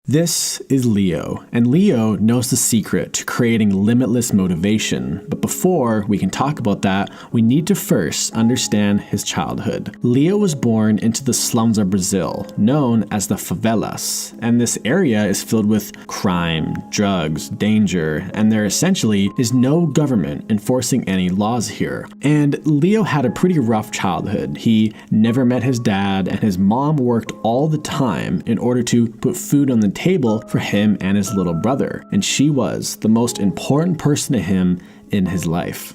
This is Leo, and Leo knows the secret to creating limitless motivation. But before we can talk about that, we need to first understand his childhood. Leo was born into the slums of Brazil, known as the favelas, and this area is filled with crime, drugs, danger, and there essentially is no government enforcing any laws here. And Leo had a pretty rough childhood. He never met his dad, and his mom worked all the time in order to put food on the table for him and his little brother, and she was the most important person to him in his life.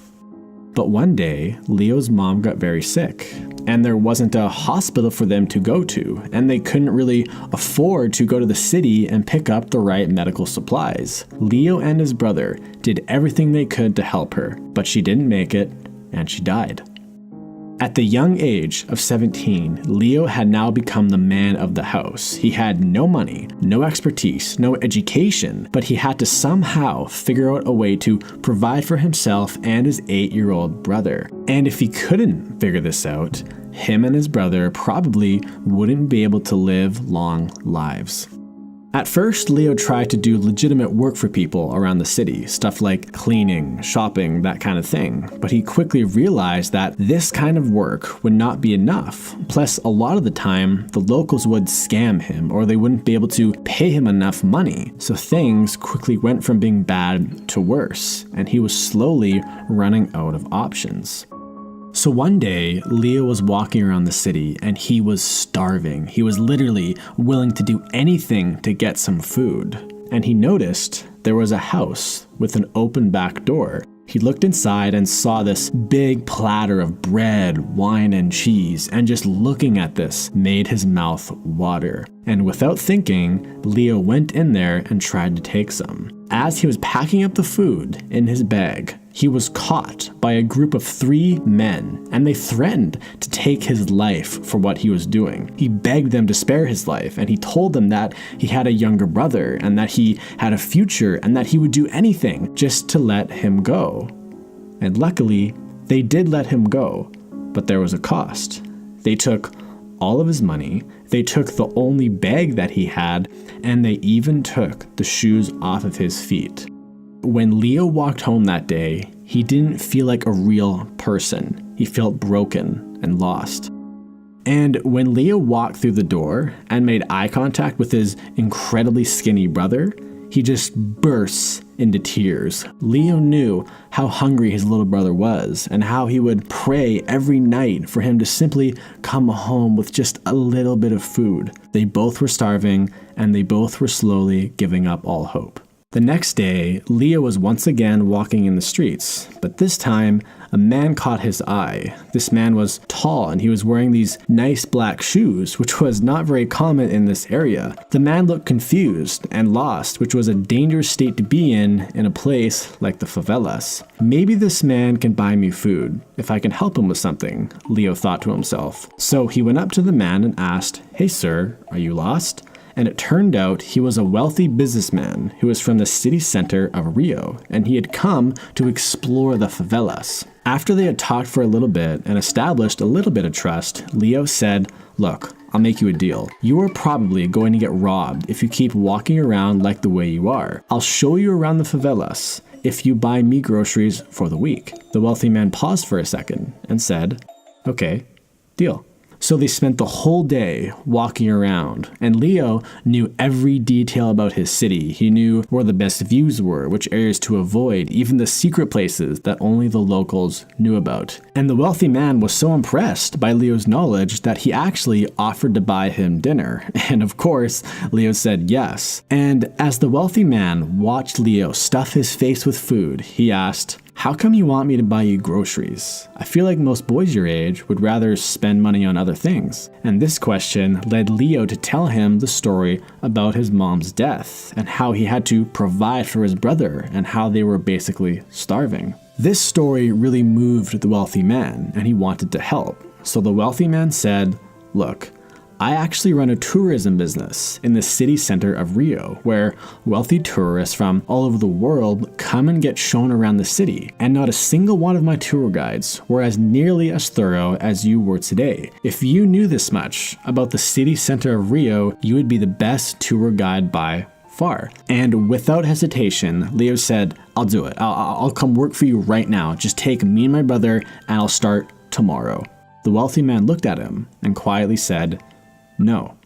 But one day, Leo's mom got very sick, and there wasn't a hospital for them to go to, and they couldn't really afford to go to the city and pick up the right medical supplies. Leo and his brother did everything they could to help her, but she didn't make it, and she died. At the young age of 17, Leo had now become the man of the house. He had no money, no expertise, no education, but he had to somehow figure out a way to provide for himself and his 8-year-old brother. And if he couldn't figure this out, him and his brother probably wouldn't be able to live long lives. At first, Leo tried to do legitimate work for people around the city, stuff like cleaning, shopping, that kind of thing. But he quickly realized that this kind of work would not be enough. Plus, a lot of the time, the locals would scam him or they wouldn't be able to pay him enough money. So things quickly went from being bad to worse, and he was slowly running out of options. So one day, Leo was walking around the city and he was starving. He was literally willing to do anything to get some food. And he noticed there was a house with an open back door. He looked inside and saw this big platter of bread, wine, and cheese, and just looking at this made his mouth water. And without thinking, Leo went in there and tried to take some. As he was packing up the food in his bag, he was caught by a group of 3 men, and they threatened to take his life for what he was doing. He begged them to spare his life, and he told them that he had a younger brother, and that he had a future, and that he would do anything just to let him go. And luckily, they did let him go, but there was a cost. They took all of his money, they took the only bag that he had, and they even took the shoes off of his feet. When Leo walked home that day, he didn't feel like a real person. He felt broken and lost. And when Leo walked through the door and made eye contact with his incredibly skinny brother, he just bursts into tears. Leo knew how hungry his little brother was and how he would pray every night for him to simply come home with just a little bit of food. They both were starving and they both were slowly giving up all hope. The next day, Leo was once again walking in the streets, but this time, a man caught his eye. This man was tall and he was wearing these nice black shoes, which was not very common in this area. The man looked confused and lost, which was a dangerous state to be in a place like the favelas. Maybe this man can buy me food, if I can help him with something, Leo thought to himself. So he went up to the man and asked, "Hey sir, are you lost?" And it turned out he was a wealthy businessman who was from the city center of Rio, and he had come to explore the favelas. After they had talked for a little bit and established a little bit of trust, Leo said, "Look, I'll make you a deal. You are probably going to get robbed if you keep walking around like the way you are. I'll show you around the favelas if you buy me groceries for the week." The wealthy man paused for a second and said, "Okay, deal." So they spent the whole day walking around, and Leo knew every detail about his city. He knew where the best views were, which areas to avoid, even the secret places that only the locals knew about. And the wealthy man was so impressed by Leo's knowledge that he actually offered to buy him dinner. And of course, Leo said yes. And as the wealthy man watched Leo stuff his face with food, he asked, "How come you want me to buy you groceries? I feel like most boys your age would rather spend money on other things." And this question led Leo to tell him the story about his mom's death and how he had to provide for his brother and how they were basically starving. This story really moved the wealthy man and he wanted to help. So the wealthy man said, "Look, I actually run a tourism business in the city center of Rio, where wealthy tourists from all over the world come and get shown around the city, and not a single one of my tour guides were as nearly as thorough as you were today. If you knew this much about the city center of Rio, you would be the best tour guide by far. And without hesitation, Leo said, I'll do it. I'll come work for you right now. Just take me and my brother and I'll start tomorrow. The wealthy man looked at him and quietly said, no,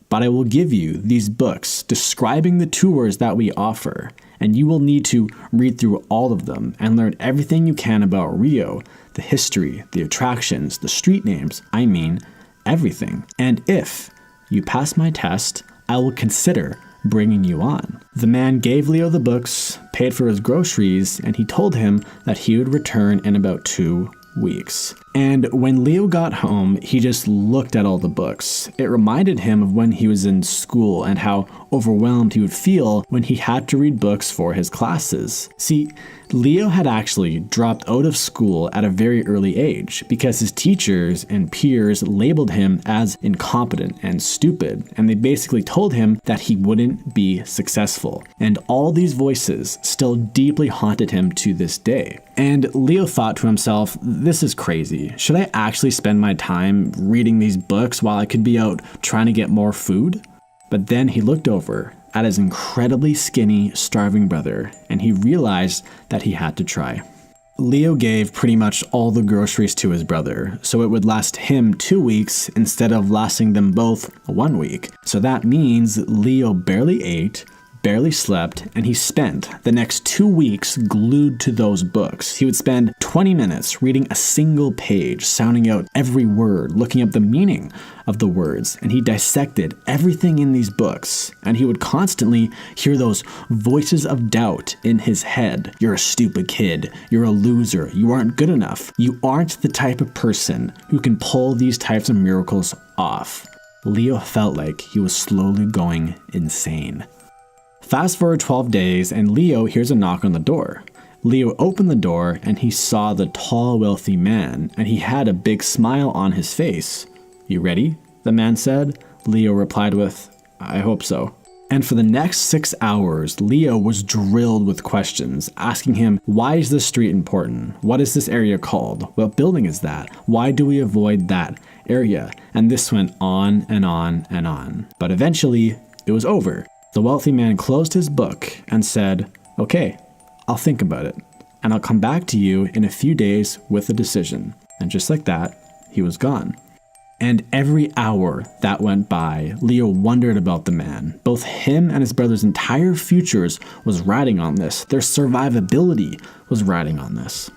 but I will give you these books describing the tours that we offer, and you will need to read through all of them and learn everything you can about Rio, the history, the attractions, the street names, I mean, everything. And if you pass my test, I will consider bringing you on. The man gave Leo the books, paid for his groceries, and he told him that he would return in about 2 weeks. And when Leo got home, he just looked at all the books. It reminded him of when he was in school and how overwhelmed he would feel when he had to read books for his classes. See, Leo had actually dropped out of school at a very early age because his teachers and peers labeled him as incompetent and stupid, and they basically told him that he wouldn't be successful. And all these voices still deeply haunted him to this day. And Leo thought to himself, this is crazy. Should I actually spend my time reading these books while I could be out trying to get more food? But then he looked over at his incredibly skinny, starving brother, and he realized that he had to try. Leo gave pretty much all the groceries to his brother, so it would last him 2 weeks instead of lasting them both 1 week. So that means Leo barely ate, barely slept, and he spent the next 2 weeks glued to those books. He would spend 20 minutes reading a single page, sounding out every word, looking up the meaning of the words, and he dissected everything in these books, and he would constantly hear those voices of doubt in his head. You're a stupid kid. You're a loser. You aren't good enough. You aren't the type of person who can pull these types of miracles off. Leo felt like he was slowly going insane. Fast forward 12 days, and Leo hears a knock on the door. Leo opened the door, and he saw the tall, wealthy man, and he had a big smile on his face. You ready? The man said. Leo replied with, I hope so. And for the next 6 hours, Leo was drilled with questions, asking him, why is this street important? What is this area called? What building is that? Why do we avoid that area? And this went on and on and on. But eventually, it was over. The wealthy man closed his book and said, okay, I'll think about it, and I'll come back to you in a few days with a decision. And just like that, he was gone. And every hour that went by, Leo wondered about the man. Both him and his brother's entire futures was riding on this. Their survivability was riding on this.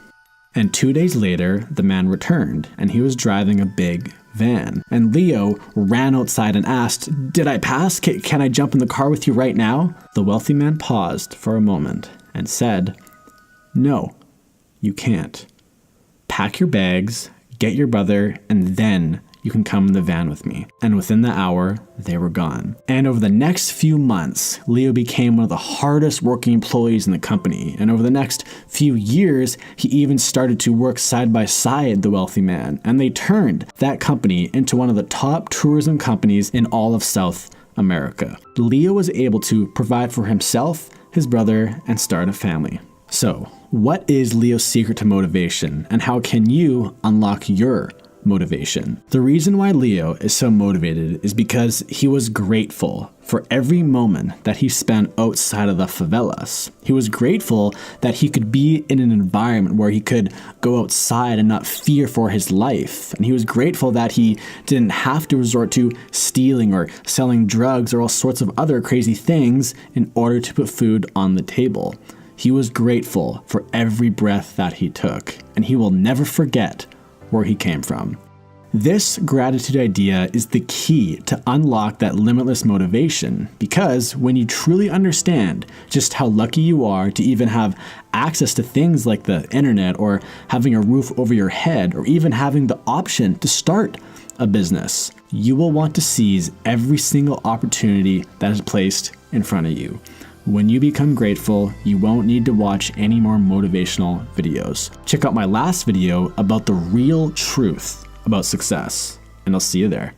And 2 days later, the man returned, and he was driving a big van. And Leo ran outside and asked, did I pass? Can I jump in the car with you right now? The wealthy man paused for a moment and said, no, you can't. Pack your bags, get your brother, and then you can come in the van with me. And within the hour, they were gone. And over the next few months, Leo became one of the hardest working employees in the company. And over the next few years, he even started to work side by side the wealthy man. And they turned that company into one of the top tourism companies in all of South America. Leo was able to provide for himself, his brother, and start a family. So, what is Leo's secret to motivation, and how can you unlock your motivation? The reason why Leo is so motivated is because he was grateful for every moment that he spent outside of the favelas. He was grateful that he could be in an environment where he could go outside and not fear for his life. And he was grateful that he didn't have to resort to stealing or selling drugs or all sorts of other crazy things in order to put food on the table. He was grateful for every breath that he took, and he will never forget where he came from. This gratitude idea is the key to unlock that limitless motivation, because when you truly understand just how lucky you are to even have access to things like the internet, or having a roof over your head, or even having the option to start a business, you will want to seize every single opportunity that is placed in front of you. When you become grateful, you won't need to watch any more motivational videos. Check out my last video about the real truth about success, and I'll see you there.